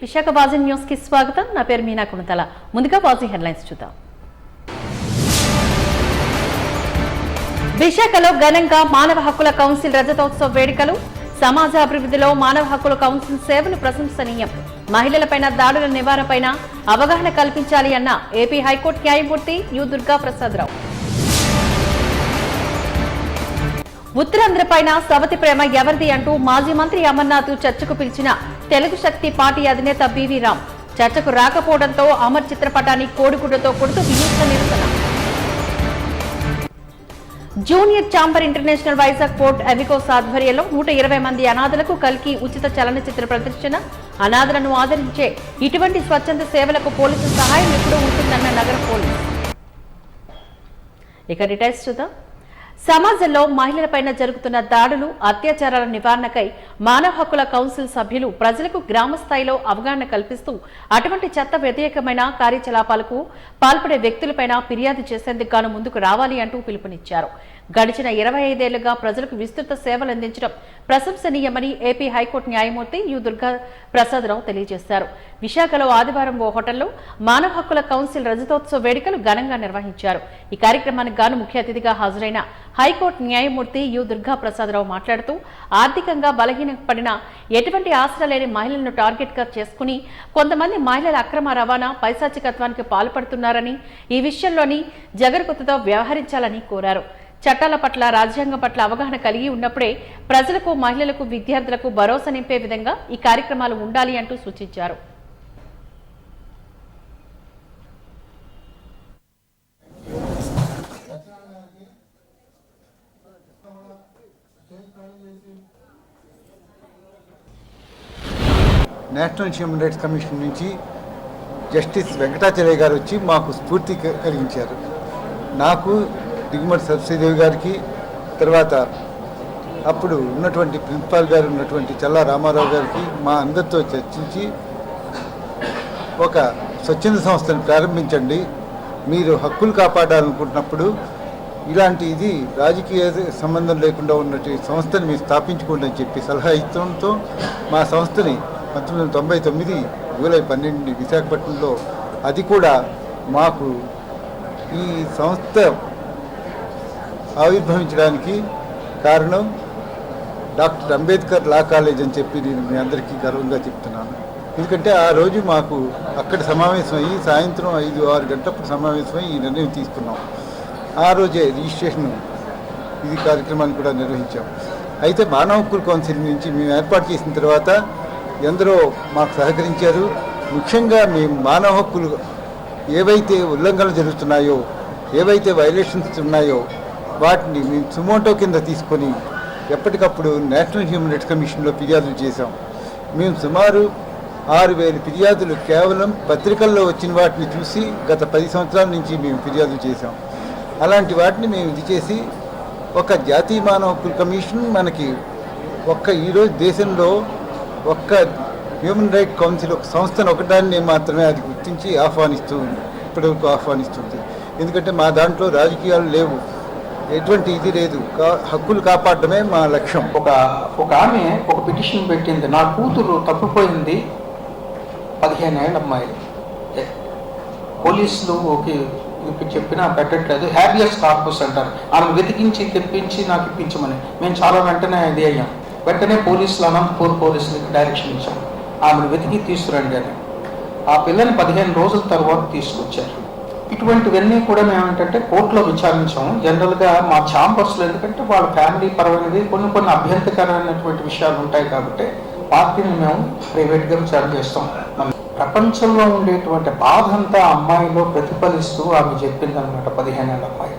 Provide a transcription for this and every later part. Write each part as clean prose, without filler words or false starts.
Visakha వాజీ news కి స్వాగతం. నా పేరు మీనా కుణతల. ముందుగా వాజీ హెడ్లైన్స్ చూద్దాం. విశాఖలో ఘనంగా మానవ హక్కుల కౌన్సిల్ రజతోత్సవ వేడుకలు. సమాజ అభివృద్ధిలో మానవ హక్కుల కౌన్సిల్ సేవలు ప్రశంసనీయం. మహిళలపైన దాడుల నివారణపైన అవగాహన కల్పించాలి అన్న ఏపీ హైకోర్టు న్యాయమూర్తి యు దుర్గా ప్రసాదరావు. ఉత్తరాంధ్రపైన సవతి ప్రేమ ఎవరిది అంటూ మాజీ మంత్రి అమర్నాథ్ చర్చకు పిలిచిన తెలుగు శక్తి పార్టీ అధినేత బివి రామ్ చర్చకు రాకపోవడంతో అమర్ చిత్రపటాన్ని కోడిగుడ్డతో కొడుతూ వినూత్న నిరసన. Junior chamber international Vizag port అవికోస్ ఆధ్వర్యంలో 120 మంది అనాథలకు కల్కి ఉచిత చలనచిత్ర ప్రదర్శన. అనాథలను ఆదరించే ఇటువంటి స్వచ్ఛంద సేవలకు పోలీసు సహాయం ఎప్పుడూ ఉంటుందన్న నగర పోలీసు. ఇక డీటెయిల్స్ చూద్దాం. సమాజంలో మహిళలపైన జరుగుతున్న దాడులు, అత్యాచారాల నివారణకై మానవ హక్కుల కౌన్సిల్ సభ్యులు ప్రజలకు గ్రామ స్థాయిలో అవగాహన కల్పిస్తూ అటువంటి చట్ట వ్యతిరేకమైన కార్యకలాపాలకు పాల్పడే వ్యక్తులపైన ఫిర్యాదు చేసేందుకు గాను ముందుకు రావాలి అంటూ పిలుపునిచ్చారు. గడిచిన 25 ఏళ్లుగా ప్రజలకు విస్తృత సేవలు అందించడం ప్రశంసనీయమని ఏపీ హైకోర్టు న్యాయమూర్తి యు దుర్గా ప్రసాదరావు తెలియజేశారు. విశాఖలో ఆదివారం ఓ హోటల్లో మానవ హక్కుల కౌన్సిల్ రజతోత్సవ వేడుకలు ఘనంగా నిర్వహించారు. ఈ కార్యక్రమానికి గాను ముఖ్య అతిథిగా హాజరైన హైకోర్టు న్యాయమూర్తి యు దుర్గా ప్రసాదరావు మాట్లాడుతూ ఆర్థికంగా బలహీనపడిన ఎటువంటి ఆసరా లేని మహిళలను టార్గెట్ గా చేసుకుని కొంతమంది మహిళల అక్రమ రవాణా, పైశాచికత్వానికి పాల్పడుతున్నారని, ఈ విషయంలోని జగరుకుతతో వ్యవహరించాలని కోరారు. చట్టాల పట్ల, రాజ్యాంగం పట్ల అవగాహన కలిగి ఉన్నప్పుడే ప్రజలకు, మహిళలకు, విద్యార్థులకు భరోసా నింపే విధంగా ఈ కార్యక్రమాలు ఉండాలి అంటూ సూచించారు. నేషనల్ హ్యూమన్ రైట్స్ కమిషన్ నుంచి జస్టిస్ వెంకటాచలయ్య గారు వచ్చి మాకు స్ఫూర్తి కలిగించారు. నాకు, దిగుమతి సరస్వతీదేవి గారికి, తర్వాత అప్పుడు ఉన్నటువంటి ప్రిన్సిపాల్ గారు ఉన్నటువంటి చల్లా రామారావు గారికి, మా అందరితో చర్చించి ఒక స్వచ్ఛంద సంస్థను ప్రారంభించండి, మీరు హక్కులు కాపాడాలనుకుంటున్నప్పుడు ఇలాంటి ఇది రాజకీయ సంబంధం లేకుండా ఉన్నటువంటి సంస్థని మీరు స్థాపించుకోండి అని చెప్పి సలహా ఇచ్చడంతో మా సంస్థని 1999 జూలై 12 విశాఖపట్నంలో, అది కూడా మాకు ఈ సంస్థ ఆవిర్భవించడానికి కారణం డాక్టర్ అంబేద్కర్ లా కాలేజ్ అని చెప్పి నేను మీ అందరికీ గర్వంగా చెప్తున్నాను. ఎందుకంటే ఆ రోజు మాకు అక్కడ సమావేశం అయ్యి సాయంత్రం 5-6 గంటలప్పుడు సమావేశమై ఈ నిర్ణయం తీసుకున్నాం. ఆ రోజే రిజిస్ట్రేషన్ ఇది కార్యక్రమాన్ని కూడా నిర్వహించాం. అయితే మానవ హక్కుల కౌన్సిల్ నుంచి మేము ఏర్పాటు చేసిన తర్వాత ఎందరో మాకు సహకరించారు. ముఖ్యంగా మేము మానవ హక్కులు ఏవైతే ఉల్లంఘనలు జరుగుతున్నాయో, ఏవైతే వైలేషన్స్ ఉన్నాయో వాటిని మేము సుమోటో కింద తీసుకొని ఎప్పటికప్పుడు నేషనల్ హ్యూమన్ రైట్స్ కమిషన్లో ఫిర్యాదులు చేశాం. మేము సుమారు 6000 ఫిర్యాదులు కేవలం పత్రికల్లో వచ్చిన వాటిని చూసి గత 10 సంవత్సరాల నుంచి మేము ఫిర్యాదులు చేశాం. అలాంటి వాటిని మేము ఇది చేసి ఒక జాతీయ మానవ హక్కుల కమిషన్ మనకి ఈరోజు దేశంలో హ్యూమన్ రైట్ కౌన్సిల్ ఒక సంస్థను ఒకదాన్ని మాత్రమే అది గుర్తించి ఇప్పటివరకు ఆహ్వానిస్తుంది. ఎందుకంటే మా దాంట్లో రాజకీయాలు లేవు, ఎటువంటి ఇది లేదు, హక్కులు కాపాడటమే మా లక్ష్యం. ఒక ఆమె ఒక పిటిషన్ పెట్టింది, నా కూతురు తప్పిపోయింది, 15 ఏళ్ళ అమ్మాయి, పోలీసులు చెప్పినా పెట్టట్లేదు, హ్యాబియస్ కార్పస్ అంటారు, ఆమె వెతికించి తెప్పించి నాకు ఇప్పించమని. మేము చాలా వెంటనే ఇది అయ్యాం. వెంటనే పోలీసులు, అనంతపూర్ పోలీసులకి డైరెక్షన్ ఇచ్చాం, ఆమెను వెతికి తీసుకురండి అని. ఆ పిల్లని 15 రోజుల తర్వాత తీసుకొచ్చారు. ఇటువంటివన్నీ కూడా మేము ఏంటంటే కోర్టులో విచారించాము. జనరల్గా మా ఛాంబర్స్లో, ఎందుకంటే వాళ్ళ ఫ్యామిలీ పరమైనవి కొన్ని అభ్యంతరకరమైనటువంటి విషయాలు ఉంటాయి కాబట్టి పార్టీని మేము ప్రైవేట్గా విచారణ చేస్తాం. ప్రపంచంలో ఉండేటువంటి బాధ అంతా అమ్మాయిలో ప్రతిఫలిస్తూ ఆమె చెప్పింది అనమాట. 15 ఏళ్ళ అమ్మాయి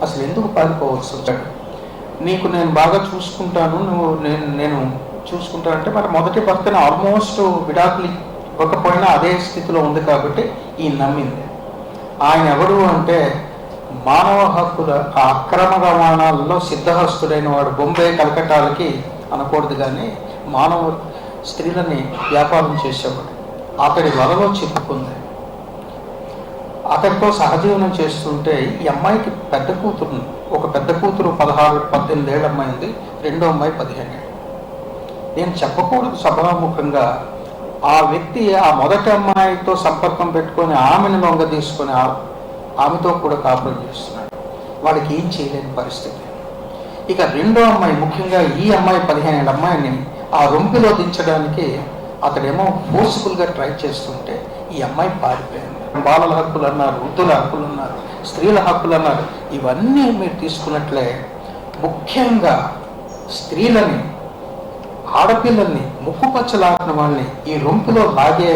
అసలు ఎందుకు పారిపోవచ్చు వచ్చాడు, నీకు నేను బాగా చూసుకుంటాను, నేను చూసుకుంటానంటే మరి మొదటి భర్తను ఆల్మోస్ట్ విడాకులు ఇవ్వకపోయినా అదే స్థితిలో ఉంది కాబట్టి ఈ నమ్మింది. ఆయన ఎవరు అంటే మానవ హక్కుల అక్రమ రవాణాల్లో సిద్ధహస్తుడైన వాడు. బొంబే, కలకట్టాలకి అనకూడదు కానీ మానవ స్త్రీలని వ్యాపారం చేసేవాడు. అతడి వలలో చిక్కుకుంది. అతడితో సహజీవనం చేస్తుంటే ఈ అమ్మాయికి ఒక పెద్ద కూతురు 16-18 ఏళ్ళ అమ్మాయి ఉంది, రెండో అమ్మాయి 15 ఏళ్ళు. నేను చెప్పకూడదు సభాముఖంగా, ఆ వ్యక్తి ఆ మొదటి అమ్మాయితో సంపర్కం పెట్టుకొని ఆమెను లొంగ తీసుకొని ఆమెతో కూడా కాపురం చేస్తున్నాడు. వాడికి ఏం చేయలేని పరిస్థితి. ఇక రెండో అమ్మాయి, ముఖ్యంగా ఈ అమ్మాయి 15 ఏళ్ళ అమ్మాయిని ఆ రొంపిలో దించడానికి అతడేమో ఫోర్స్ఫుల్గా ట్రై చేస్తుంటే ఈ అమ్మాయి పారిపోయింది. బాలల హక్కులు అన్నారు, వృద్ధుల హక్కులు అన్నారు, స్త్రీల హక్కులు అన్నారు. ఇవన్నీ మీరు తీసుకున్నట్లే ముఖ్యంగా స్త్రీలని, ఆడపిల్లల్ని, ముక్కుపచ్చలాడిన వాళ్ళని ఈ రొంపులో లాగే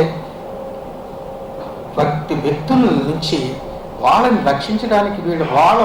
వ్యక్తుల నుంచి వాళ్ళని రక్షించడానికి వాళ్ళ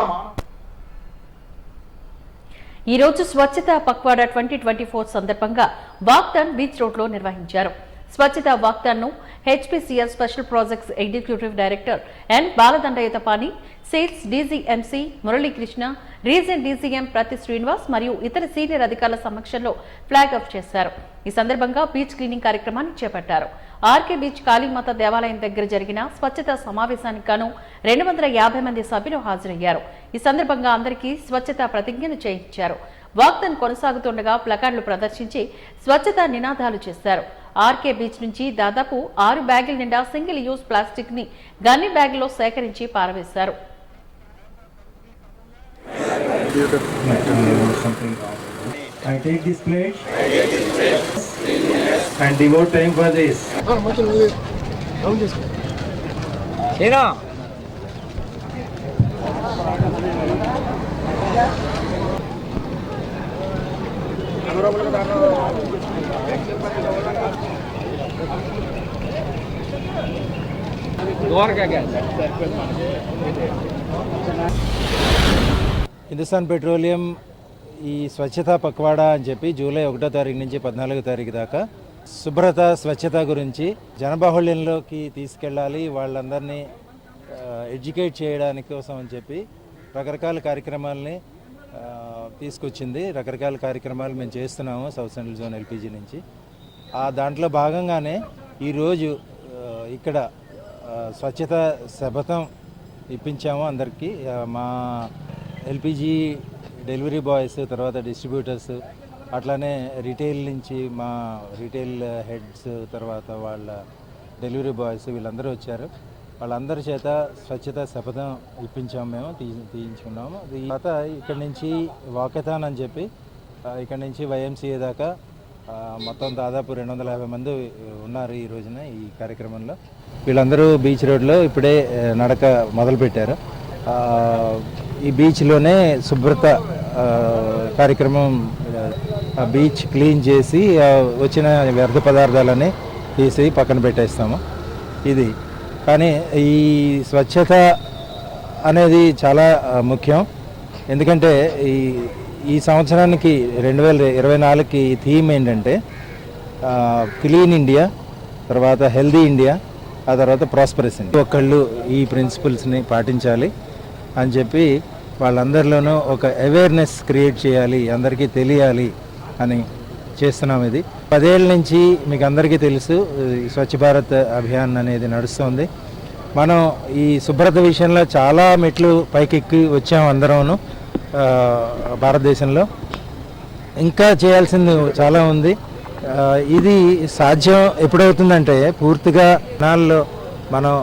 ఈ రోజు స్వచ్ఛత పక్వాడా 2024 సందర్భంగా వాక్థాన్ బీచ్ రోడ్ లో నిర్వహించారు. స్వచ్ఛత వాక్థాన్ ను HPCL special projects executive director N Baladandayuthapani, sales DGM C Muralikrishna, region DGM ప్రతి శ్రీనివాస్ మరియు ఇతర సీనియర్ అధికారుల సమక్షంలో ఫ్లాగ్ ఆఫ్ చేశారు. ఈ సందర్భంగా బీచ్ క్లీనింగ్ కార్యక్రమాన్ని చేపట్టారు. ఆర్కే బీచ్ కాళీమాత దేవాలయం దగ్గర జరిగిన స్వచ్ఛత సమావేశానికి గాను 250 మంది సభ్యులు హాజరయ్యారు. ఈ సందర్భంగా అందరికీ స్వచ్ఛత ప్రతిజ్ఞను చేయించారు. వాక్థాన్ కొనసాగుతుండగా ప్లకార్డులు ప్రదర్శించి స్వచ్ఛత నినాదాలు చేశారు. ఆర్కే బీచ్ నుంచి దాదాపు 6 బ్యాగుల నిండా సింగిల్ యూజ్ ప్లాస్టిక్ ని గన్ని బ్యాగులో సేకరించి పారవేశారు. I take this pledge and devote time for this. Hindustan petroleum ఈ స్వచ్ఛత పక్వాడా అని చెప్పి జూలై 1వ తారీఖు నుంచి 14వ తారీఖు దాకా శుభ్రత స్వచ్ఛత గురించి జనబాహుళ్యంలోకి తీసుకెళ్ళాలి, వాళ్ళందరినీ ఎడ్యుకేట్ చేయడానికి కోసం అని చెప్పి రకరకాల కార్యక్రమాలని తీసుకొచ్చింది. రకరకాల కార్యక్రమాలు మేము చేస్తున్నాము సౌత్ సెంట్రల్ జోన్ ఎల్పీజీ నుంచి. దాంట్లో భాగంగానే ఈరోజు ఇక్కడ స్వచ్ఛత శపథం ఇప్పించాము అందరికీ. మా ఎల్పీజీ డెలివరీ బాయ్స్, తర్వాత డిస్ట్రిబ్యూటర్స్, అట్లానే రిటైల్ నుంచి మా రిటైల్ హెడ్స్, తర్వాత వాళ్ళ డెలివరీ బాయ్స్ వీళ్ళందరూ వచ్చారు. వాళ్ళందరి చేత స్వచ్ఛత శపథం ఇప్పించాము, మేము తీయించుకున్నాము. తర్వాత ఇక్కడ నుంచి వాకథాన్ అని చెప్పి ఇక్కడ నుంచి వైఎంసీఏ దాకా మొత్తం దాదాపు 250 మంది ఉన్నారు ఈ రోజున ఈ కార్యక్రమంలో. వీళ్ళందరూ బీచ్ రోడ్లో ఇప్పుడే నడక మొదలుపెట్టారు. ఈ బీచ్లోనే శుభ్రత కార్యక్రమం, బీచ్ క్లీన్ చేసి వచ్చిన వ్యర్థ పదార్థాలని తీసి పక్కన పెట్టేస్తాము. ఇది కానీ ఈ స్వచ్ఛత అనేది చాలా ముఖ్యం. ఎందుకంటే ఈ సంవత్సరానికి 2024కి థీమ్ ఏంటంటే క్లీన్ ఇండియా, తర్వాత హెల్దీ ఇండియా, ఆ తర్వాత ప్రాస్పరస్ ఇండియా. ఒకళ్ళు ఈ ప్రిన్సిపల్స్ని పాటించాలి అని చెప్పి వాళ్ళందరిలోనూ ఒక అవేర్నెస్ క్రియేట్ చేయాలి, అందరికీ తెలియాలి అని చేస్తున్నాం. ఇది 10 ఏళ్ళ నుంచి మీకు అందరికీ తెలుసు స్వచ్ఛ భారత్ అభియాన్ అనేది నడుస్తుంది. మనం ఈ శుభ్రత విషయంలో చాలా మెట్లు పైకెక్కి వచ్చాము అందరూను. భారతదేశంలో ఇంకా చేయాల్సింది చాలా ఉంది. ఇది సాధ్యం ఎప్పుడవుతుందంటే పూర్తిగా జనాల్లో మనం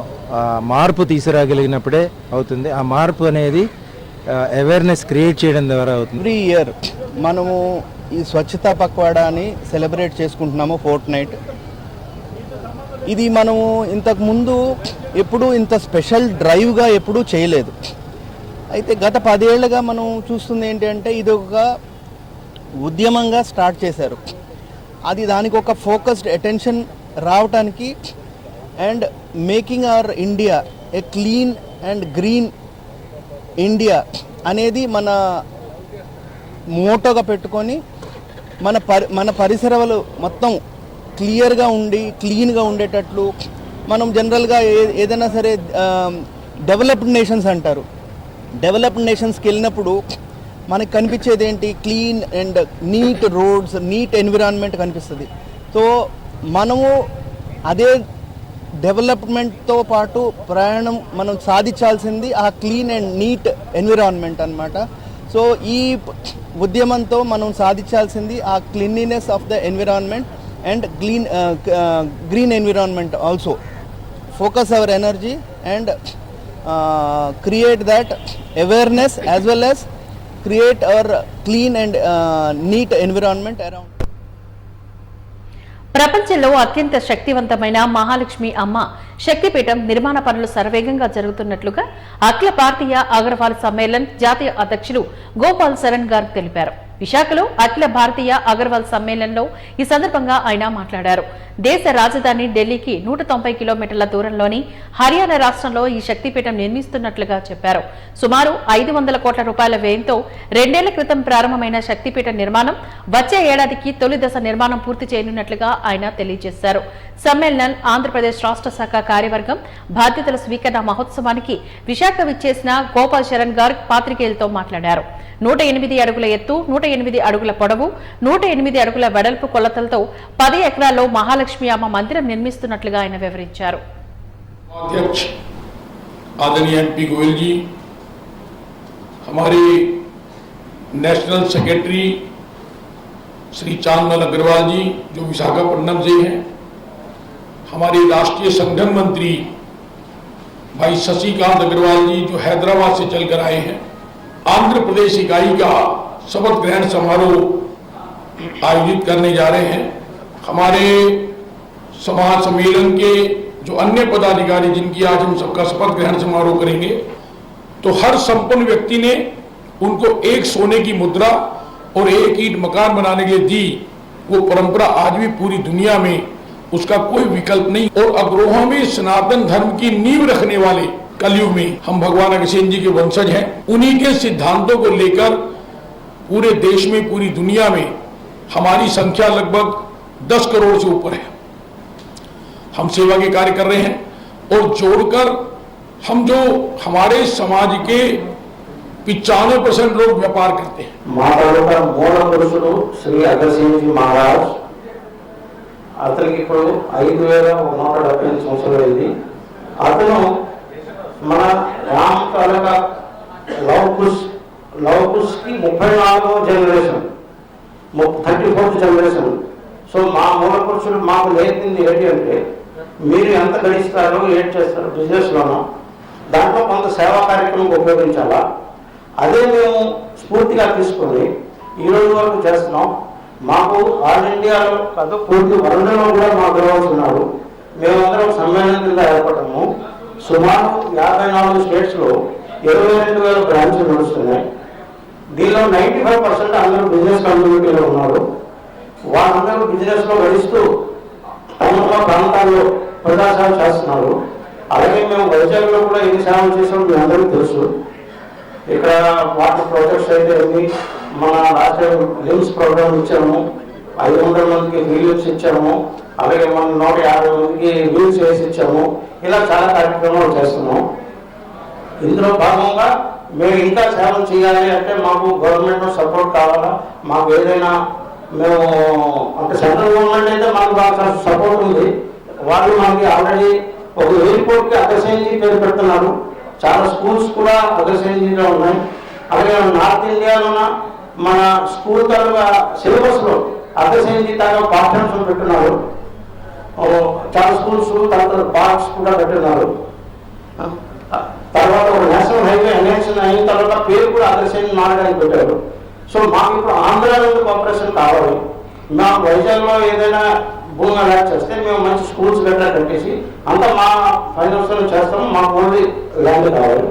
మార్పు తీసుకురాగలిగినప్పుడే అవుతుంది. ఆ మార్పు అనేది అవేర్నెస్ క్రియేట్ చేయడం ద్వారా అవుతుంది. ఎవ్రీ ఇయర్ మనము ఈ స్వచ్ఛతా పక్వాడాని సెలబ్రేట్ చేసుకుంటున్నాము ఫోర్ట్నైట్. ఇది మనము ఇంతకుముందు ఎప్పుడూ ఇంత స్పెషల్ డ్రైవ్గా ఎప్పుడూ చేయలేదు. అయితే గత 10 ఏళ్ళుగా మనం చూస్తుంది ఏంటంటే ఇది ఒక ఉద్యమంగా స్టార్ట్ చేశారు. అది దానికి ఒక ఫోకస్డ్ అటెన్షన్ రావటానికి and making our India A clean and green India అనేది మన మోటోగా పెట్టుకొని మన పరిసరాలు మొత్తం క్లియర్గా ఉండి క్లీన్గా ఉండేటట్లు మనం జనరల్గా ఏదైనా సరే డెవలప్డ్ నేషన్స్ అంటారు. డెవలప్డ్ నేషన్స్కి వెళ్ళినప్పుడు మనకు కనిపించేది ఏంటి? Clean and neat roads, neat environment కనిపిస్తుంది. సో మనము అదే డెవలప్మెంట్తో పాటు ప్రయాణం మనం సాధించాల్సింది ఆ క్లీన్ అండ్ నీట్ ఎన్విరాన్మెంట్ అన్నమాట. సో ఈ ఉద్యమంతో మనం సాధించాల్సింది ఆ cleanliness of the environment and green environment also. Focus our energy and create that awareness as well as create our clean and neat environment around. ప్రపంచంలో అత్యంత శక్తివంతమైన మహాలక్ష్మి అమ్మ శక్తిపీఠం నిర్మాణ పనులు శరవేగంగా జరుగుతున్నట్లుగా అఖిల భారతీయ అగర్వాల్ సమ్మేళన్ జాతీయ అధ్యక్షులు గోపాల్ శరణ్ గారు తెలిపారు. విశాఖలో అఖిల భారతీయ అగర్వాల్ సమ్మేళనంలో ఈ సందర్భంగా ఆయన మాట్లాడారు. దేశ రాజధాని ఢిల్లీకి 190 కిలోమీటర్ల దూరంలోని హర్యానా రాష్ట్రంలో ఈ శక్తిపీఠం నిర్మిస్తున్నట్లుగా చెప్పారు. సుమారు 500 కోట్ల రూపాయల వ్యయంతో 2 ఏళ్ల క్రితం ప్రారంభమైన శక్తిపీఠ నిర్మాణం వచ్చే ఏడాదికి తొలి దశ నిర్మాణం పూర్తి చేయనున్నట్లుగా ఆయన తెలియజేశారు. సమ్మేళనం ఆంధ్రప్రదేశ్ రాష్ట్ర శాఖ కార్యవర్గం బాధ్యతల స్వీకరణ మహోత్సవానికి విశాఖ విచ్చేసిన గోపాల్ శరణ్ గారు పాత్రికేయులతో మాట్లాడారు. 108 అడుగుల ఎత్తు, 108 అడుగుల పొడవు, 108 అడుగుల వెడల్పు కొలతలతో 10 ఎకరాల్లో మహాలక్ష్మి అమ్మ మందిరం నిర్మిస్తున్నట్లుగా ఆయన వివరించారు. अध्यक्ष आदरणीय एमपी गोयल जी, हमारे नेशनल सेक्रेटरी श्री चांदमल अग्रवाल जी जो विशाखापट्टनम से हैं, हमारे राष्ट्रीय संगठन मंत्री भाई शशिकांत अग्रवाल जी जो हैदराबाद से चलकर आए हैं, आंध्र प्रदेश इकाई का शपथ ग्रहण समारोह आयोजित करने जा रहे हैं। हमारे समाज सम्मेलन के जो अन्य पदाधिकारी जिनकी आज हम सबका शपथ ग्रहण समारोह करेंगे, तो हर संपन्न व्यक्ति ने उनको एक सोने की मुद्रा और एक ईंट मकान बनाने के लिए दी। वो परंपरा आज भी पूरी दुनिया में उसका कोई विकल्प नहीं। और अग्रोहों में सनातन धर्म की नींव रखने वाले कलयुग में हम भगवान अगस्त्य जी के वंशज हैं। उन्हीं के सिद्धांतों को लेकर पूरे देश में, पूरी दुनिया में हमारी संख्या लगभग 10 करोड़ से ऊपर है। हम सेवा के कार्य कर रहे हैं और जोड़कर हम जो हमारे समाज के 95% लोग व्यापार करते हैं। మాతాడుగా మూల పురుషుడు శ్రీ అగస్త్యజీ మహారాజ్, అతనికి ఇప్పుడు 5178 సంవత్సరాలు అయింది. అతను మన రామ్ తాలూకా లవ్ కి 34వ జనరేషన్, 34th జనరేషన్. సో మా మూల పురుషుడు మాకు నేర్పింది ఏంటి అంటే, మీరు ఎంత గడిస్తారో ఏం చేస్తారో బిజినెస్లోనో దాంట్లో కొంత సేవా కార్యక్రమం ఉపయోగించాలా. అదే మేము స్ఫూర్తిగా తీసుకొని ఈ రోజు వరకు చేస్తున్నాం. మాకు ఆల్ ఇండియాలో కాదు, పూర్తి వరల్డ్లో కూడా మా గర్వల్స్ ఉన్నారు. మేమందరం సమ్మేళనం కింద ఏర్పడము. సుమారు 54 స్టేట్స్లో 22,000 బ్రాంచ్లు నడుస్తున్నాయి. దీనిలో 95% అందరూ బిజినెస్ కమ్యూనిటీలో ఉన్నారు. వాళ్ళందరూ బిజినెస్లో గడిస్తూ తమ ప్రాంతాల్లో ప్రజాసేవ చేస్తున్నారు. అలాగే మేము వైజాగ్లో కూడా ఎన్ని సేవలు చేసామో మీ అందరికీ తెలుసు. ఇక్కడ వాటర్ ప్రాజెక్ట్స్ అయితే మన రాష్ట్ర లిమ్స్ ప్రోగ్రామ్ ఇచ్చాము, 500 మందికి వీల్స్ ఇచ్చాము, అలాగే మన 150 మందికి వీల్స్ వేసి ఇచ్చాము. ఇలా చాలా కార్యక్రమాలు చేస్తున్నాం. ఇందులో భాగంగా మేము ఇంకా సేవలు చేయాలి అంటే మాకు గవర్నమెంట్ సపోర్ట్ కావాలా. మాకు ఏదైనా మేము అంటే సెంట్రల్ గవర్నమెంట్ అయితే మాకు బాగా సపోర్ట్ ఉంది. వాళ్ళు మనకి ఆల్రెడీ ఒక ఎయిర్పోర్ట్కి అగస్త్యజీ పేరు పెడుతున్నారు. చాలా స్కూల్స్ కూడా అగస్త్యజీలో ఉన్నాయి. అలాగే నార్త్ ఇండియాలో మన స్కూల్ తాలూకా సిలబస్లో అగస్త్యజీ తాలూకా పాఠ్యాంశం పెట్టున్నారు. చాలా స్కూల్స్ తర్వాత పార్క్స్ కూడా పెట్టున్నారు. తర్వాత ఒక నేషనల్ హైవే ఎలక్షన్ అయిన తర్వాత పేరు కూడా అగస్త్యజీ మారడానికి పెట్టారు. సో మాకు ఇప్పుడు ఆంధ్ర నుండి కోఆపరేషన్ కావాలి. మాకు వైజాగ్లో ఏదైనా భూమి అలాట్ చేస్తే మేము మంచి స్కూల్స్ గట్రా కట్టేసి అంతా మా ఫైనాన్స్లో చేస్తాము. మాకు ఓన్లీ ల్యాండ్ కావాలి.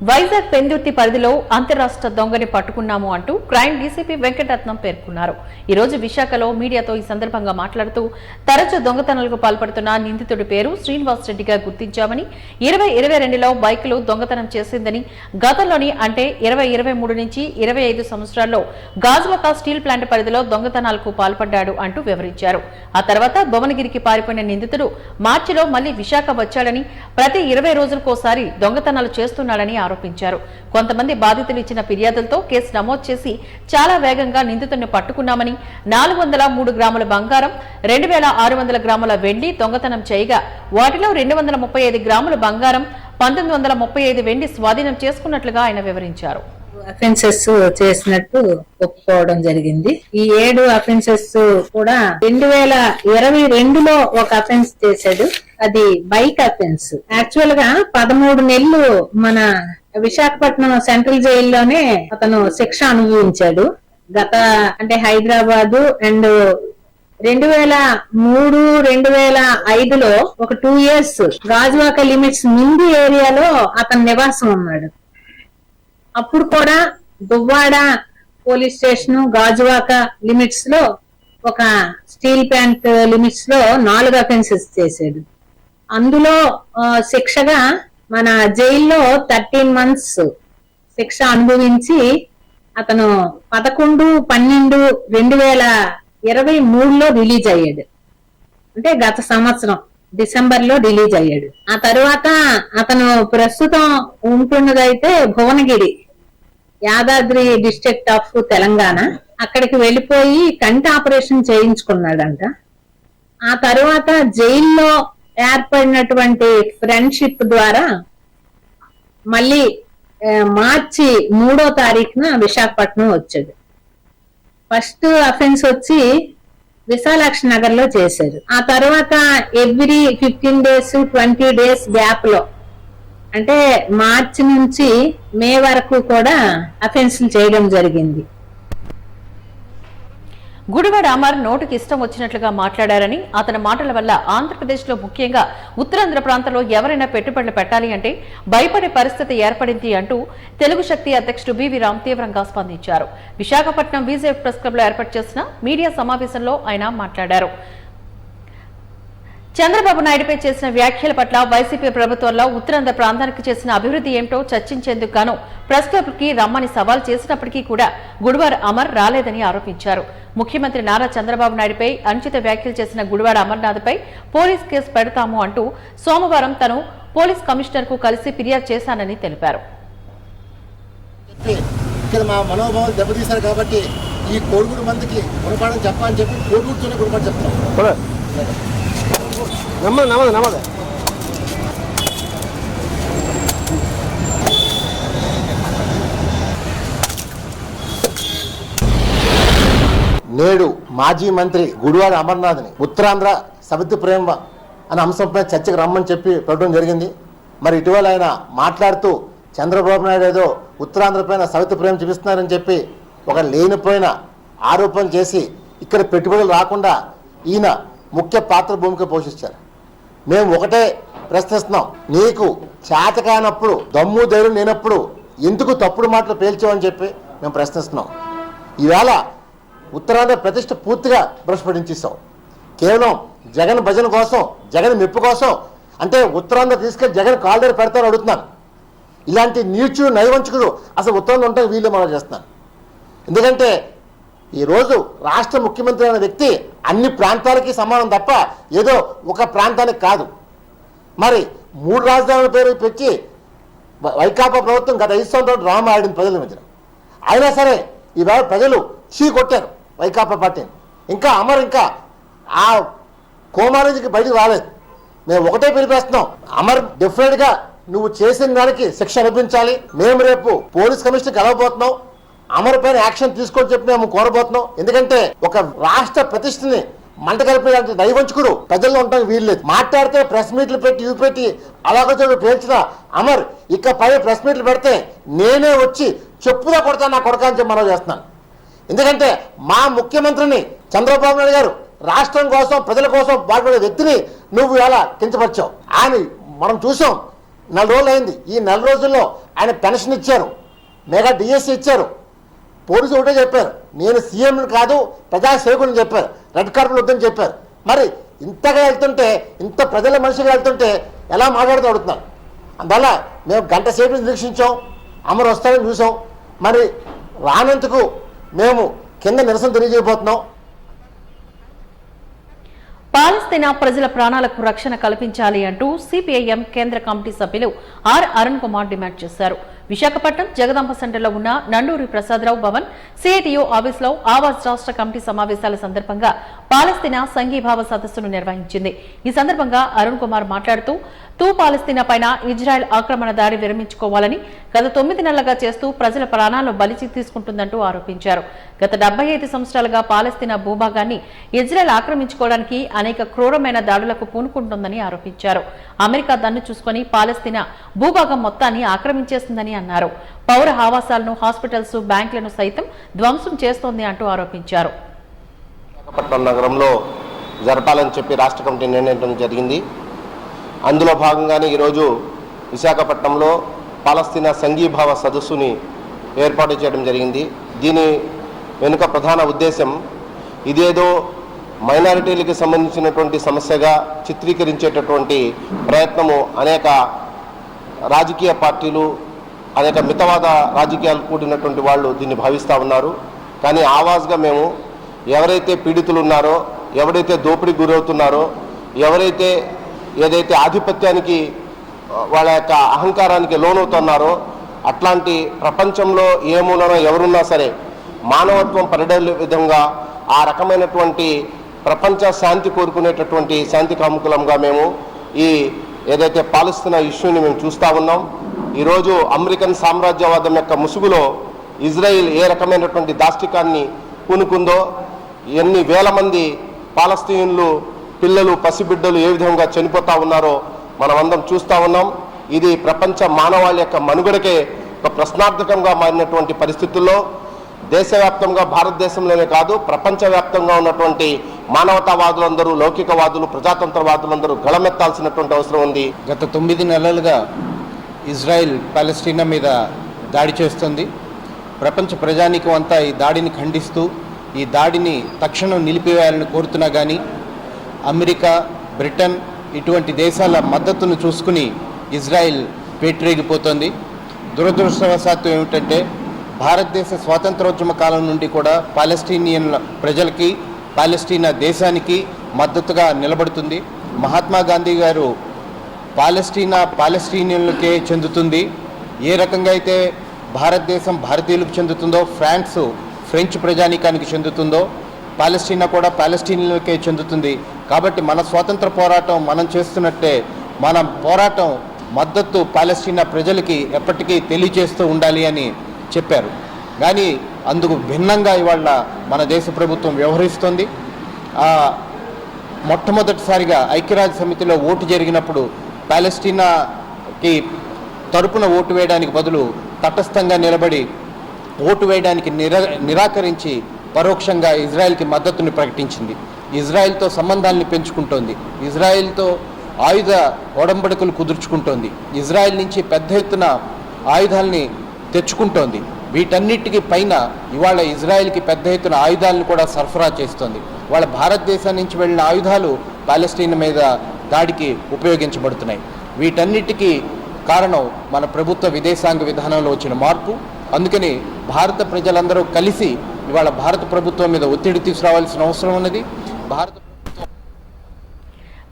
వైజాగ్ పెందుర్తి పరిధిలో అంతరాష్ట్ర దొంగని పట్టుకున్నాము అంటూ క్రైమ్ డీసీపీ వెంకటరత్నం పేర్కొన్నారు. ఈ రోజు విశాఖలో మీడియాతో ఈ సందర్భంగా మాట్లాడుతూ తరచూ దొంగతనాలకు పాల్పడుతున్న నిందితుడి పేరు శ్రీనివాస్ రెడ్డిగా గుర్తించామని, 2022లో బైకులు దొంగతనం చేసిందని, గతంలోని అంటే 2023 నుంచి 25 సంవత్సరాల్లో గాజులక స్టీల్ ప్లాంట్ పరిధిలో దొంగతనాలకు పాల్పడ్డాడు అంటూ వివరించారు. ఆ తర్వాత భువనగిరికి పారిపోయిన నిందితుడు మార్చిలో మళ్లీ విశాఖ వచ్చాడని, ప్రతి 20 రోజులకోసారి దొంగతనాలు చేస్తున్నాడని ఆరోపించారు. కొంతమంది బాధితులు ఇచ్చిన ఫిర్యాదులతో కేసు నమోదు చేసి చాలా వేగంగా నిందితుడిని పట్టుకున్నామని, 403 గ్రాముల బంగారం, 2,600 గ్రాముల వెండి దొంగతనం చేయగా వాటిలో 235 గ్రాముల బంగారం, 1935 వెండి స్వాధీనం చేసుకున్నట్లుగా ఆయన వివరించారు. అఫెన్సెస్ చేసినట్టు ఒప్పుకోవడం జరిగింది. ఈ 7 అఫెన్సెస్ కూడా 2022లో ఒక అఫెన్స్ చేశాడు. అది బైక్ అఫెన్స్. యాక్చువల్ గా 13 నెలలు మన విశాఖపట్నం సెంట్రల్ జైల్లోనే అతను శిక్ష అనుభవించాడు. అంటే హైదరాబాదు అండ్ 2003, 2005లో ఒక 2 years గాజువాక లిమిట్స్ మింది ఏరియాలో అతను నివాసం ఉన్నాడు. అప్పుడు కూడా Duvvada police station, Gajuwaka limits లో ఒక స్టీల్ ప్లాంట్ లిమిట్స్ లో 4 అఫెన్సెస్ చేశాడు. అందులో శిక్షగా మన జైల్లో 13 months శిక్ష అనుభవించి అతను 11/12/2023లో రిలీజ్ అయ్యాడు. అంటే గత సంవత్సరం డిసెంబర్ లో రిలీజ్ అయ్యాడు. ఆ తర్వాత అతను ప్రస్తుతం ఉంటున్నదైతే భువనగిరి, యాదాద్రి డిస్ట్రిక్ట్ ఆఫ్ తెలంగాణ. అక్కడికి వెళ్ళిపోయి కంటి ఆపరేషన్ చేయించుకున్నాడంట. ఆ తర్వాత జైల్లో ఏర్పడినటువంటి ఫ్రెండ్షిప్ ద్వారా మళ్ళీ మార్చి 3వ తారీఖున విశాఖపట్నం వచ్చాడు. ఫస్ట్ అఫెన్స్ వచ్చి విశాలాక్షి నగర్ లో చేశారు. ఆ తర్వాత ఎవ్రీ 15 days 20 days గ్యాప్ లో, అంటే మార్చి నుంచి మే వరకు కూడా అఫెన్స్లు చేయడం జరిగింది. గుడివాడ అమర్ నోటికి ఇష్టం వచ్చినట్లుగా మాట్లాడారని, అతని మాటల వల్ల ఆంధ్రప్రదేశ్లో ముఖ్యంగా ఉత్తరాంధ్ర ప్రాంతంలో ఎవరైనా పెట్టుబడులు పెట్టాలి అంటే భయపడే పరిస్థితి ఏర్పడింది అంటూ తెలుగు శక్తి అధ్యక్షుడు బివి రామ్ తీవ్రంగా స్పందించారు. విశాఖపట్నం విజేఎఫ్ ప్రెస్ క్లబ్ లో ఏర్పాటు చేసిన మీడియా సమావేశంలో ఆయన మాట్లాడారు. చంద్రబాబు నాయుడుపై చేసిన వ్యాఖ్యల పట్ల వైసీపీ ప్రభుత్వంలో ఉత్తరాంధ్ర ప్రాంతానికి చేసిన అభివృద్ధి ఏమిటో చర్చించేందుకు గాను ప్రెస్ క్లబ్ కి రమ్మని సవాల్ చేసినప్పటికీ కూడా గుడివాడ అమర్ రాలేదని ఆరోపించారు. ముఖ్యమంత్రి నారా చంద్రబాబు నాయుడుపై అనుచిత వ్యాఖ్యలు చేసిన గుడివాడ అమర్నాథ్ పై పోలీస్ కేసు పెడతాము అంటూ సోమవారం తను పోలీస్ కమిషనర్ కు కలిసి ఫిర్యాదు చేశానని తెలిపారు. మా మనోభావాలు దెబ్బతీశారు కాబట్టి ఈ కోడిగుడు మందికి గుణపాఠం చెప్పాలని చెప్పి కోడిగుడుతోనే గుణపాఠం చెప్తాం. నేడు మాజీ మంత్రి గుడివాడ అమర్నాథ్ని ఉత్తరాంధ్ర సవితి ప్రేమ అనే అంశంపై చర్చకు రమ్మని చెప్పి పెట్టడం జరిగింది. మరి ఇటీవల ఆయన మాట్లాడుతూ చంద్రబాబు నాయుడు ఏదో ఉత్తరాంధ్ర పైన సవితి ప్రేమ చూపిస్తున్నారని చెప్పి ఒక లేనిపోయిన ఆరోపణ చేసి ఇక్కడ పెట్టుబడులు రాకుండా ఈయన ముఖ్య పాత్ర భూమిక పోషించారు. మేము ఒకటే ప్రశ్నిస్తున్నాం, నీకు చేతకానప్పుడు దమ్ము ధైర్యం లేనప్పుడు ఎందుకు తప్పుడు మాటలు పేల్చావని చెప్పి మేము ప్రశ్నిస్తున్నాం. ఈవేళ ఉత్తరాంధ్ర ప్రతిష్ట పూర్తిగా భ్రష్పడించేసావు. కేవలం జగన్ భజన కోసం, జగన్ మెప్పు కోసం, అంటే ఉత్తరాంధ్ర తీసుకెళ్లి జగన్ కాల్డర్ పెడతారని అడుగుతున్నాను. ఇలాంటి నీచుడు నైవంచుకుడు అసలు ఉత్తరాంధ్ర ఉంటే వీళ్ళు మనం చేస్తున్నాను. ఎందుకంటే ఈరోజు రాష్ట్ర ముఖ్యమంత్రి అనే వ్యక్తి అన్ని ప్రాంతాలకి సమానం తప్ప ఏదో ఒక ప్రాంతానికి కాదు. మరి 3 రాజధానుల పేరు పెట్టి వైకాపా ప్రభుత్వం గత 5 సంవత్సరాలు డ్రామా ఆడింది ప్రజల మధ్యన. అయినా సరే ఈవేళ ప్రజలు చీ కొట్టారు వైకాపా పార్టీని. ఇంకా అమర్ ఇంకా ఆ కోమారేజీకి బయటకు రాలేదు. మేము ఒకటే పిలిపేస్తున్నాం, అమర్ డెఫినెట్గా నువ్వు చేసిన దానికి శిక్ష అనిపించాలి. మేము రేపు పోలీస్ కమిషనర్కి వెళ్ళబోతున్నాం, అమర్ పైన యాక్షన్ తీసుకొని చెప్పి మేము కోరబోతున్నాం. ఎందుకంటే ఒక రాష్ట్ర ప్రతిష్టని మంట కలిపేలాంటి నైవంచుకుడు ప్రజల్లో ఉండడానికి వీల్లేదు. మాట్లాడితే ప్రెస్ మీట్లు పెట్టి ఇవి పెట్టి అలాగో పేల్చిన అమర్ ఇక పై ప్రెస్ మీట్లు పెడితే నేనే వచ్చి చెప్పుదా కొడతాను నా కొడక అని చెప్పి మనం చేస్తున్నాను. ఎందుకంటే మా ముఖ్యమంత్రిని చంద్రబాబు నాయుడు గారు రాష్ట్రం కోసం ప్రజల కోసం బాగుపడే వ్యక్తిని నువ్వు ఎలా కించపరిచావు. ఆయన మనం చూసాం, 4 రోజులు అయింది. ఈ 4 రోజుల్లో ఆయన పెన్షన్ ఇచ్చారు, మెగా డిఎస్సీ ఇచ్చారు. పోలీసులు ఒకటే చెప్పారు, నేను సీఎం కాదు ప్రజాసేవకుని చెప్పారు, రెడ్ కార్పెట్ వద్దని చెప్పారు. మరి ఇంతగా వెళ్తుంటే, ఇంత ప్రజల మనిషిగా వెళ్తుంటే ఎలా మాట్లాడుతూ అడుగుతున్నారు. అందువల్ల మేము గంట సేపు నిరీక్షించాం, అమరు వస్తారని చూసాం. మరి రానందుకు మేము కింద నిరసన తెలియజేయబోతున్నాం. పాలస్తీనా ప్రజల ప్రాణాలకు రక్షణ కల్పించాలి అంటూ సిపిఐఎం కేంద్ర కమిటీ సభ్యులు ఆర్ అరుణ్ కుమార్ డిమాండ్ చేశారు. విశాఖపట్నం జగదాంబ సెంటర్లో ఉన్న నండూరి ప్రసాదరావు భవన్ సిఐటియు ఆఫీసులో ఆవాజ్ రాష్ట్ర కమిటీ సమావేశాల సందర్భంగా పాలస్తీనా సంఘీభావ సదస్సును నిర్వహించింది. ఈ సందర్భంగా అరుణ్ కుమార్ మాట్లాడుతూ పాలస్తీనా పైన ఇజ్రాయెల్ ఆక్రమణ దాడి విరమించుకోవాలని గత 9 నెలలుగా చేస్తూ ప్రజల ప్రాణాలను బలి తీసుకుంటుందంటూ ఆరోపించారు. గత 75 సంవత్సరాలుగా పాలస్తీనా భూభాగాన్ని ఇజ్రాయెల్ ఆక్రమించుకోవడానికి అనేక క్రూరమైన దాడులకు పూనుకుంటోందని ఆరోపించారు. అమెరికా దన్ను చూసుకుని పాలస్తీనా భూభాగం మొత్తాన్ని ఆక్రమించేస్తుందని అన్నారు. పౌర ఆవాసాలను, హాస్పిటల్స్, బ్యాంకులను సైతం ధ్వంసం చేస్తోంది అంటూ ఆరోపించారు. విశాఖపట్నం నగరంలో జరపాలని చెప్పి రాష్ట్ర కమిటీ నిర్ణయించడం జరిగింది. అందులో భాగంగానే ఈరోజు విశాఖపట్నంలో పాలస్తీనా సంఘీభావ సదస్సుని ఏర్పాటు చేయడం జరిగింది. దీని వెనుక ప్రధాన ఉద్దేశం ఇదేదో మైనారిటీలకు సంబంధించినటువంటి సమస్యగా చిత్రీకరించేటటువంటి ప్రయత్నము అనేక రాజకీయ పార్టీలు, అనేక మితవాద రాజకీయాలు కూడినటువంటి వాళ్ళు దీన్ని భావిస్తూ ఉన్నారు. కానీ ఆవాజ్గా మేము ఎవరైతే పీడితులు ఉన్నారో, ఎవరైతే దోపిడీకి గురవుతున్నారో, ఎవరైతే ఏదైతే ఆధిపత్యానికి వాళ్ళ యొక్క అహంకారానికి లోనవుతున్నారో అట్లాంటి ప్రపంచంలో ఏ మూలనో ఎవరున్నా సరే మానవత్వం పరిడలే విధంగా ఆ రకమైనటువంటి ప్రపంచ శాంతి కోరుకునేటటువంటి శాంతి కాముకులంగా మేము ఈ ఏదైతే పాలస్తీనా ఇష్యూని మేము చూస్తూ ఉన్నాం. ఈరోజు అమెరికన్ సామ్రాజ్యవాదం యొక్క ముసుగులో ఇజ్రాయిల్ ఏ రకమైనటువంటి దాష్టికాన్ని పూనుకుందో, ఎన్ని వేల మంది పాలస్తీన్లు పిల్లలు, పసిబిడ్డలు ఏ విధంగా చనిపోతూ ఉన్నారో మనమందరం చూస్తూ ఉన్నాం. ఇది ప్రపంచ మానవాళి యొక్క మనుగడకే ఒక ప్రశ్నార్థకంగా మారినటువంటి పరిస్థితుల్లో దేశవ్యాప్తంగా, భారతదేశంలోనే కాదు ప్రపంచవ్యాప్తంగా ఉన్నటువంటి మానవతావాదులందరూ, లౌకికవాదులు, ప్రజాతంత్రవాదులందరూ గళమెత్తాల్సినటువంటి అవసరం ఉంది. గత 9 నెలలుగా ఇజ్రాయెల్ పాలస్తీనా మీద దాడి చేస్తుంది. ప్రపంచ ప్రజానీకం అంతా ఈ దాడిని ఖండిస్తూ ఈ దాడిని తక్షణం నిలిపివేయాలని కోరుతున్నా కానీ అమెరికా, బ్రిటన్ ఇటువంటి దేశాల మద్దతును చూసుకుని ఇజ్రాయెల్ పేటరేగిపోతుంది. దురదృష్టవశాత్తు ఏమిటంటే భారతదేశ స్వాతంత్రోద్యమ కాలం నుండి కూడా పాలస్తీనియన్ ప్రజలకి, పాలస్తీనా దేశానికి మద్దతుగా నిలబడుతుంది. మహాత్మా గాంధీ గారు పాలస్తీనియన్లకే చెందుతుంది, ఏ రకంగా అయితే భారతదేశం భారతీయులకు చెందుతుందో, ఫ్రెంచ్ ప్రజానీకానికి చెందుతుందో పాలస్తీనా కూడా పాలస్తీనియన్లకే చెందుతుంది. కాబట్టి మన స్వాతంత్ర పోరాటం మనం చేస్తున్నట్టే మన పోరాటం మద్దతు పాలస్తీనా ప్రజలకి ఎప్పటికీ తెలియజేస్తూ ఉండాలి అని చెప్పారు. కానీ అందుకు భిన్నంగా ఇవాళ మన దేశ ప్రభుత్వం వ్యవహరిస్తుంది. మొట్టమొదటిసారిగా ఐక్యరాజ్య సమితిలో ఓటు జరిగినప్పుడు పాలస్తీనాకి తరపున ఓటు వేయడానికి బదులు తటస్థంగా నిలబడి ఓటు వేయడానికి నిరాకరించి పరోక్షంగా ఇజ్రాయెల్కి మద్దతుని ప్రకటించింది. ఇజ్రాయెల్తో సంబంధాలను పెంచుకుంటోంది, ఇజ్రాయెల్తో ఆయుధ ఒడంబడికలు కుదుర్చుకుంటోంది, ఇజ్రాయెల్ నుంచి పెద్ద ఎత్తున ఆయుధాలని తెచ్చుకుంటోంది. వీటన్నిటికీ పైన ఇవాళ ఇజ్రాయెల్కి పెద్ద ఎత్తున ఆయుధాలను కూడా సరఫరా చేస్తోంది. వాళ్ళ భారతదేశం నుంచి వెళ్ళిన ఆయుధాలు పాలస్తీనా మీద దాడికి ఉపయోగించబడుతున్నాయి. వీటన్నిటికీ కారణం మన ప్రభుత్వ విదేశాంగ విధానంలో వచ్చిన మార్పు. అందుకని భారత ప్రజలందరూ కలిసి ఇవాళ భారత ప్రభుత్వం మీద ఒత్తిడి తీసుకురావాల్సిన అవసరం ఉన్నది.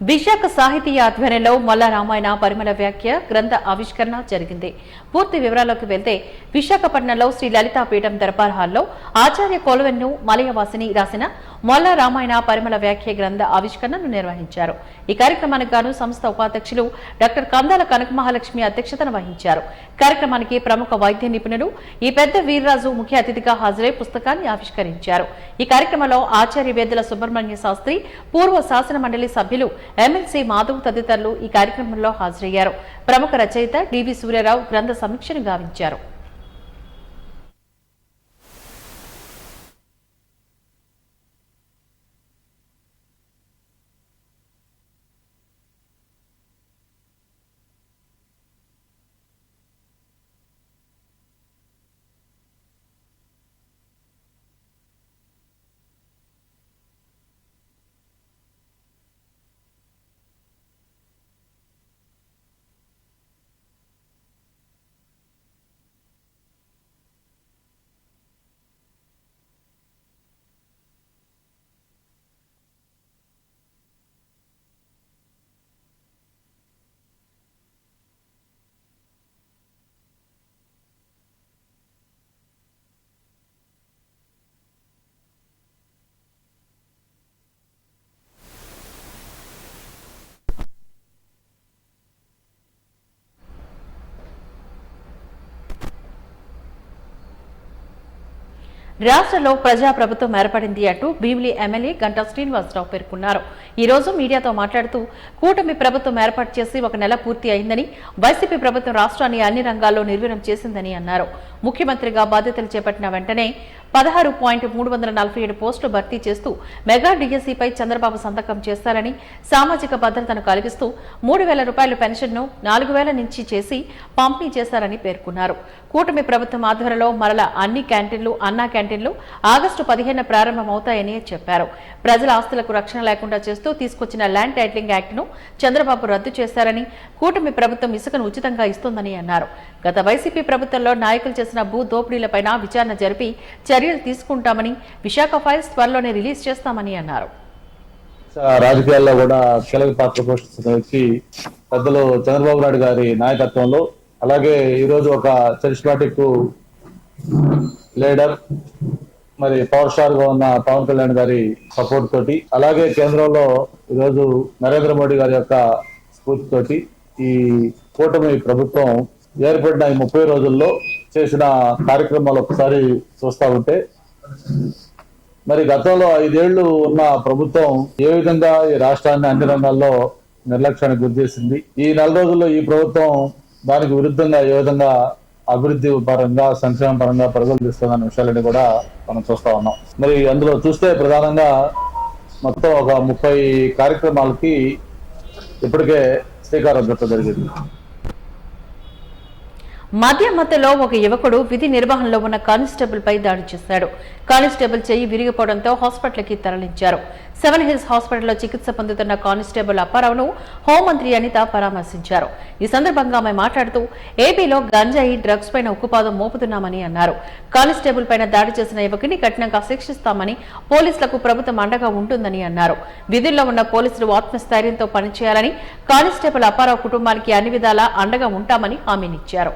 విశాఖ సాహితీయ ఆధ్వర్యంలో మల్ల రామాయణ పరిమళ వ్యాఖ్య గ్రంథ ఆవిష్కరణ జరిగింది. పూర్తి వివరాల్లోకి వెళ్తే విశాఖపట్నంలో శ్రీ లలితాపీఠం దర్బార్ హాల్లో ఆచార్య కోలవెన్ను మలయవాసిని రాసిన మల్ల రామాయణ పరిమళ వ్యాఖ్య గ్రంథ ఆవిష్కరణను నిర్వహించారు. ఈ కార్యక్రమానికి గాను సంస్థ ఉపాధ్యక్షులు డాక్టర్ కందాల కనక మహాలక్ష్మి అధ్యక్షతన వహించారు. కార్యక్రమానికి ప్రముఖ వైద్య నిపుణుడు ఈ పెద్ద వీర్రాజు ముఖ్య అతిథిగా హాజరై పుస్తకాన్ని ఆవిష్కరించారు. ఈ కార్యక్రమంలో ఆచార్య వేదుల సుబ్రహ్మణ్య శాస్త్రి, పూర్వ శాసన మండలి సభ్యులు ఎమ్మెల్సీ మాధవ్ తదితరులు ఈ కార్యక్రమంలో హాజరయ్యారు. ప్రముఖ రచయిత డివి సూర్యారావు గ్రంథ సమీక్షను గావించారు. రాష్ట్రంలో ప్రజాప్రభుత్వం ఏర్పడింది అంటూ భీమిలి ఎమ్మెల్యే గంటా శ్రీనివాసరావు పేర్కొన్నారు. ఈ రోజు మీడియాతో మాట్లాడుతూ కూటమి ప్రభుత్వం ఏర్పాటు చేసి 1 నెల పూర్తి అయిందని, వైసీపీ ప్రభుత్వం రాష్ట్రాన్ని అన్ని రంగాల్లో నిర్వీర్యం చేసిందని అన్నారు. ముఖ్యమంత్రిగా బాధ్యతలు చేపట్టిన వెంటనే 16.347 పోస్టులు భర్తీ చేస్తూ మెగా డిఎస్సీపై చంద్రబాబు సంతకం చేస్తారని, సామాజిక భద్రతను కలిగిస్తూ 3,000 రూపాయల పెన్షన్ను 4,000 నుంచి చేసి పంపిణీ చేశారని పేర్కొన్నారు. కూటమి ప్రభుత్వం ఆధ్వర్యంలో మరలా అన్ని క్యాంటీన్లు, అన్నా క్యాంటీన్లు ఆగస్టు 15 ప్రారంభమవుతాయని చెప్పారు. ప్రజల ఆస్తులకు రక్షణ లేకుండా చేస్తూ తీసుకొచ్చిన ల్యాండ్ టైటిలింగ్ యాక్ట్ ను చంద్రబాబు రద్దు చేశారని, కూటమి ప్రభుత్వం ఇసుకను ఉచితంగా ఇస్తోందని అన్నారు. గత వైసీపీ ప్రభుత్వంలో నాయకులు చేసిన భూ దోపిడీలపై విచారణ జరిపి చర్యలు తీసుకుంటామని, విశాఖ ఫైల్స్ త్వరలోనే రిలీజ్ చేస్తామని అన్నారు. రాజకీయాల్లో కూడా కీలక పాత్ర పోషిస్తున్న వ్యక్తి పెద్దలు చంద్రబాబు నాయుడు గారి నాయకత్వంలో, అలాగే ఈరోజు ఒక చరిస్మాటిక్ లీడర్, మరి పవర్ స్టార్ గా ఉన్న పవన్ కళ్యాణ్ గారి సపోర్ట్ తోటి, అలాగే కేంద్రంలో ఈరోజు నరేంద్ర మోడీ గారి యొక్క స్ఫూర్తితోటి ఈ కూటమి ప్రభుత్వం ఏర్పడిన ఈ 30 రోజుల్లో చేసిన కార్యక్రమాలు ఒకసారి చూస్తా ఉంటే, మరి గతంలో 5 ఏళ్లు ఉన్న ప్రభుత్వం ఏ విధంగా ఈ రాష్ట్రాన్ని అన్ని రంగాల్లో నిర్లక్ష్యానికి గురిచేసింది, ఈ 4 రోజుల్లో ఈ ప్రభుత్వం దానికి విరుద్ధంగా ఏ విధంగా అభివృద్ధి పరంగా, సంక్షేమ పరంగా పరుగులు తీస్తుందన్న విషయాలని కూడా మనం చూస్తా ఉన్నాం. మరి అందులో చూస్తే ప్రధానంగా మొత్తం ఒక 30 కార్యక్రమాలకి ఇప్పటికే శ్రీకారం చుట్టడం జరిగింది. మధ్యలో ఒక యువకుడు విధి నిర్వహణలో ఉన్న కానిస్టేబుల్ పై దాడి చేశాడు. కానిస్టేబుల్ చెయ్యి విరిగిపోవడంతో హాస్పిటల్ కి తరలించారు. 7 హిల్స్ హాస్పిటల్లో చికిత్స పొందుతున్న కానిస్టేబుల్ అప్పారావును హోంమంత్రి అనిత పరామర్శించారు. ఈ సందర్భంగా ఆమె మాట్లాడుతూ ఏపీలో గంజాయి, డ్రగ్స్ పైన ఉక్కుపాదం మోపుతున్నామని అన్నారు. కానిస్టేబుల్ పైన దాడి చేసిన యువకుని కఠినంగా శిక్షిస్తామని, పోలీసులకు ప్రభుత్వం అండగా ఉంటుందని అన్నారు. విధుల్లో ఉన్న పోలీసులు ఆత్మస్థైర్యంతో పనిచేయాలని, కానిస్టేబుల్ అప్పారావు కుటుంబానికి అన్ని విధాలా అండగా ఉంటామని హామీనిచ్చారు.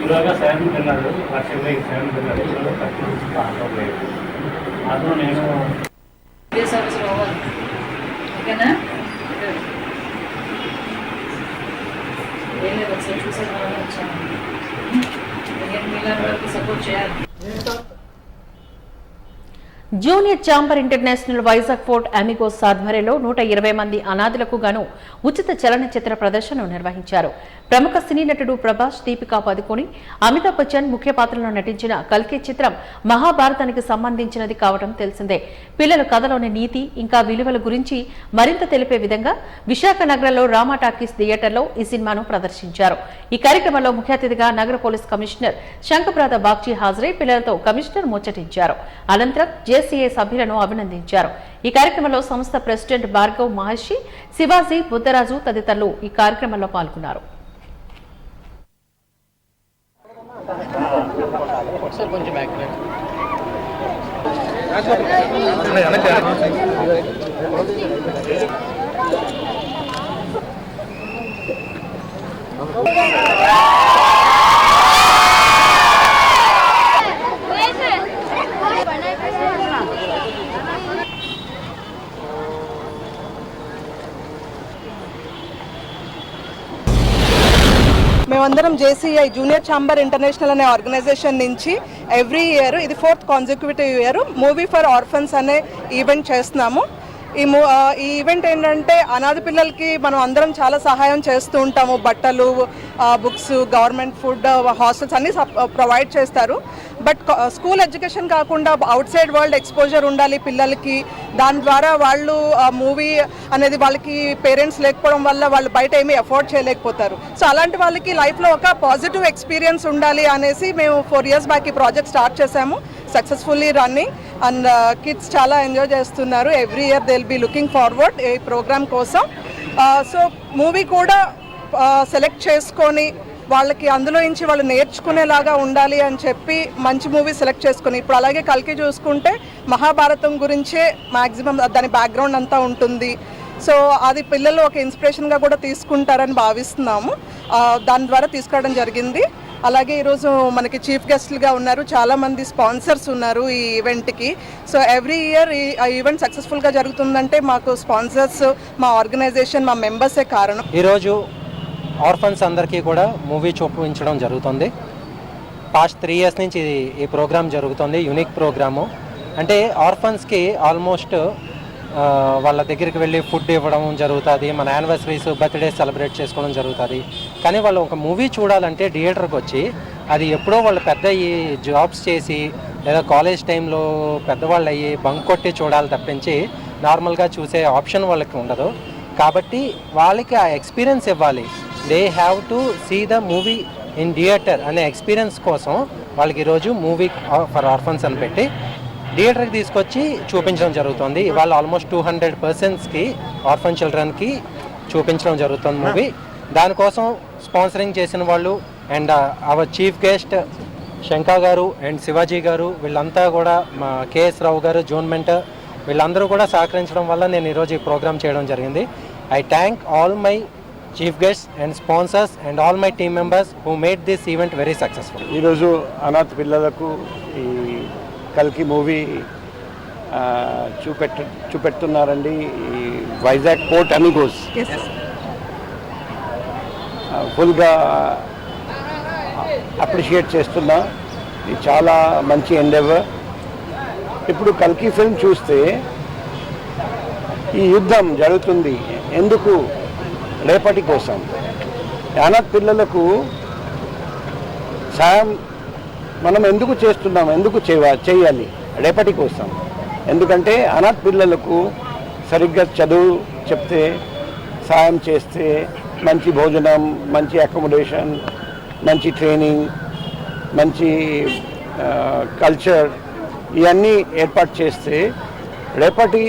ఈరోజు 7 వెళ్ళాడు, లక్ష్యంగా 7 వెళ్ళాడు. ఈరోజు 30 ఆటోలు లేదు. అందులో నేను సపోర్ట్ చేయాలి. Junior chamber international Vizag fort Amigos ఆధ్వర్యంలో 120 మంది అనాథులకు గాను ఉచిత చలనచిత్ర ప్రదర్శనను నిర్వహించారు. ప్రముఖ సినీ నటుడు ప్రభాస్, దీపికా పదుకోని, అమితాబ్ బచ్చన్ ముఖ్య పాత్రలో నటించిన కల్కి చిత్రం మహాభారతానికి సంబంధించినది కావడం తెలిసిందే. పిల్లలు కథలోని నీతి ఇంకా విలువల గురించి మరింత తెలిపే విధంగా విశాఖ నగరంలో రామా టాకీస్ థియేటర్లో ఈ సినిమాను ప్రదర్శించారు. ఈ కార్యక్రమంలో ముఖ్య అతిథిగా నగర పోలీస్ కమిషనర్ శంకప్రాత బాగ్చి హాజరై పిల్లలతో కమిషనర్ ముచ్చటించారు. అనంతరం జేసీఏ సభ్యులను అభినందించారు. ఈ కార్యక్రమంలో సంస్థ ప్రెసిడెంట్ భార్గవ్ మహర్షి, శివాజీ, బుద్ధరాజు తదితరులు ఈ కార్యక్రమంలో పాల్గొన్నారు. మేమందరం జేసీఐ జూనియర్ ఛాంబర్ ఇంటర్నేషనల్ అనే ఆర్గనైజేషన్ నుంచి ఎవ్రీ ఇయర్, ఇది 4th consecutive year, movie for orphans అనే ఈవెంట్ చేస్తున్నాము. ఈ ఈవెంట్ ఏంటంటే అనాథ పిల్లలకి మనం అందరం చాలా సహాయం చేస్తూ ఉంటాము. బట్టలు, బుక్స్, గవర్నమెంట్ ఫుడ్, హాస్టల్స్ అన్నీ ప్రొవైడ్ చేస్తారు. బట్ స్కూల్ ఎడ్యుకేషన్ కాకుండా అవుట్ సైడ్ వరల్డ్ ఎక్స్పోజర్ ఉండాలి పిల్లలకి. దాని ద్వారా వాళ్ళు మూవీ అనేది వాళ్ళకి పేరెంట్స్ లేకపోవడం వల్ల వాళ్ళు బయట ఏమీ అఫోర్డ్ చేయలేకపోతారు. సో అలాంటి వాళ్ళకి లైఫ్లో ఒక పాజిటివ్ ఎక్స్పీరియన్స్ ఉండాలి అనేసి మేము 4 years బ్యాక్ ఈ ప్రాజెక్ట్ స్టార్ట్ చేసాము. సక్సెస్ఫుల్లీ రన్నింగ్ అండ్ కిడ్స్ చాలా ఎంజాయ్ చేస్తున్నారు. Every year they will be looking forward ఈ ప్రోగ్రామ్ కోసం. సో మూవీ కూడా సెలెక్ట్ చేసుకొని వాళ్ళకి అందులో నుంచి వాళ్ళు నేర్చుకునేలాగా ఉండాలి అని చెప్పి మంచి మూవీ సెలెక్ట్ చేసుకుని, ఇప్పుడు అలాగే కల్కి చూసుకుంటే మహాభారతం గురించే మ్యాక్సిమం దాని బ్యాక్గ్రౌండ్ అంతా ఉంటుంది. సో అది పిల్లలు ఒక ఇన్స్పిరేషన్గా కూడా తీసుకుంటారని భావిస్తున్నాము. దాని ద్వారా తీసుకురావడం జరిగింది. అలాగే ఈరోజు మనకి చీఫ్ గెస్ట్లుగా ఉన్నారు, చాలామంది స్పాన్సర్స్ ఉన్నారు ఈ ఈవెంట్కి. సో ఎవ్రీ ఇయర్ ఈ ఈవెంట్ సక్సెస్ఫుల్గా జరుగుతుందంటే మాకు స్పాన్సర్స్, మా ఆర్గనైజేషన్, మా మెంబర్సే కారణం. ఈరోజు ఆర్ఫన్స్ అందరికీ కూడా మూవీ చూపించడం జరుగుతుంది. పాస్ట్ 3 years నుంచి ఈ ప్రోగ్రామ్ జరుగుతుంది. యూనిక్ ప్రోగ్రాము అంటే ఆర్ఫన్స్కి ఆల్మోస్ట్ వాళ్ళ దగ్గరికి వెళ్ళి ఫుడ్ ఇవ్వడం జరుగుతుంది, మన యానివర్సరీస్, బర్త్డే సెలబ్రేట్ చేసుకోవడం జరుగుతుంది. కానీ వాళ్ళు ఒక మూవీ చూడాలంటే థియేటర్కి వచ్చి అది ఎప్పుడో వాళ్ళు పెద్ద అయ్యి జాబ్స్ చేసి లేదా కాలేజ్ టైంలో పెద్దవాళ్ళు అయ్యి బంక్ కొట్టి చూడాలి తప్పించి నార్మల్గా చూసే ఆప్షన్ వాళ్ళకి ఉండదు. కాబట్టి వాళ్ళకి ఆ ఎక్స్పీరియన్స్ ఇవ్వాలి. They have to see the movie in theatre అనే ఎక్స్పీరియన్స్ కోసం వాళ్ళకి ఈరోజు మూవీ ఫర్ ఆర్ఫన్స్ అని పెట్టి థియేటర్కి తీసుకొచ్చి చూపించడం జరుగుతుంది. ఇవాళ ఆల్మోస్ట్ 200 personsకి ఆర్ఫన్ చిల్డ్రన్కి చూపించడం జరుగుతుంది మూవీ. దానికోసం స్పాన్సరింగ్ చేసిన వాళ్ళు and our chief guest Shanka గారు అండ్ శివాజీ గారు, వీళ్ళంతా కూడా మా కేఎస్ రావు గారు, జోన్ మెంటర్, వీళ్ళందరూ కూడా సహకరించడం వల్ల నేను ఈరోజు ఈ ప్రోగ్రామ్ చేయడం జరిగింది. I thank all my chief guest and sponsors and all my team members who made this event very successful. ఈరోజు అనాథ పిల్లలకు ఈ కల్కి మూవీ చూపెడుతున్నారండి. ఈ వైజాగ్ పోర్ట్ అమిగోస్ ఫుల్గా అప్రిషియేట్ చేస్తున్నా. ఇది చాలా మంచి ఎండెవర్. ఇప్పుడు కల్కి ఫిల్మ్ చూస్తే ఈ యుద్ధం జరుగుతుంది ఎందుకు? రేపటి కోసం. అనాథ పిల్లలకు సాయం మనం ఎందుకు చేస్తున్నాం, ఎందుకు చేయాలి? రేపటి కోసం. ఎందుకంటే అనాథ పిల్లలకు సరిగ్గా చదువు చెప్తే, సాయం చేస్తే, మంచి భోజనం, మంచి అకామిడేషన్, మంచి ట్రైనింగ్, మంచి కల్చర్ ఇవన్నీ ఏర్పాటు చేస్తే రేపటి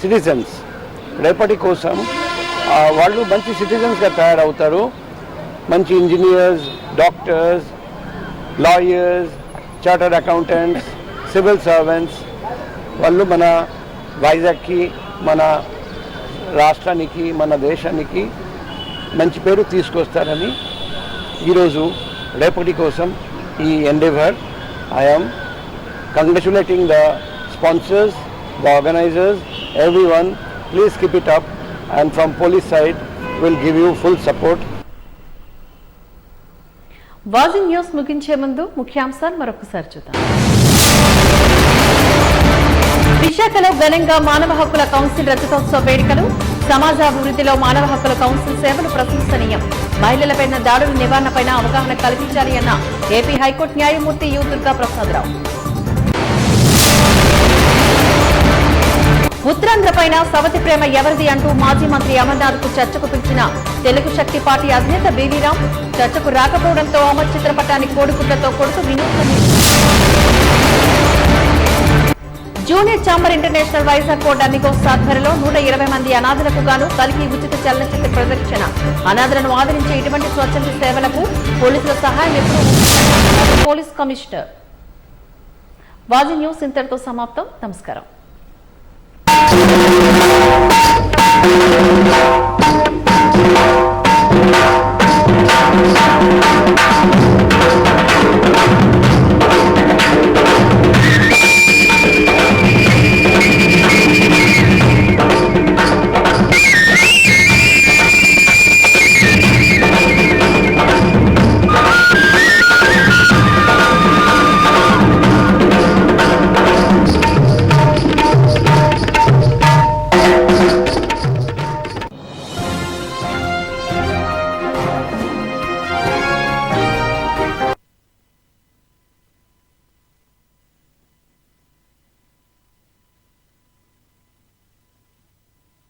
సిటిజన్స్, రేపటి కోసం వాళ్ళు మంచి సిటిజన్స్గా తయారవుతారు. మంచి engineers, doctors, lawyers, chartered accountants, civil servants వాళ్ళు మన వైజాగ్కి, మన రాష్ట్రానికి, మన దేశానికి మంచి పేరు తీసుకొస్తారని ఈరోజు రేపటి కోసం ఈ endeavour I am congratulating the sponsors, the organisers, everyone. Please keep it up, and from police side will give you full support. వాజింగ్ న్యూస్ ముగించే ముందు ముఖ్యాంశాలు మరొకసారి చూద్దాం. విశాఖలో ఘనంగా మానవ హక్కుల కౌన్సిల్ రజతోత్సవ వేడుకలు. సమాజాభివృద్ధిలో మానవ హక్కుల కౌన్సిల్ సేవలు ప్రశంసనీయం. మహిళలపై దాడుల నివారణపై అవగాహన కల్పించాలి అన్న ఏపీ హైకోర్టు న్యాయమూర్తి యు దుర్గా ప్రసాదరావు. ఉత్తరాంధ్రపై సవతి ప్రేమ ఎవరిది అంటూ మాజీ మంత్రి అమర్నాథ్ కు చర్చకు పిలిచిన తెలుగు శక్తి పార్టీ అధినేత బీవీరాం. చర్చకు రాకపోవడంతో అమర్ చిత్రపటాన్ని కోడిగుడ్లతో కొడుతూ వినూత్న. Junior chamber international Vizag court Amigos ఆధ్వర్యంలో 120 మంది అనాథలకు గాను కల్కి ఉచిత చలనచిత్ర ప్రదర్శన. అనాథలను ఆదరించే ఇటువంటి స్వచ్ఛంద సేవలకు పోలీసుల సహాయం ఎప్పుడు పోలీస్ కమిషనర్. వాజీ న్యూస్ ఇంతటితో సమాప్తం. నమస్కారం.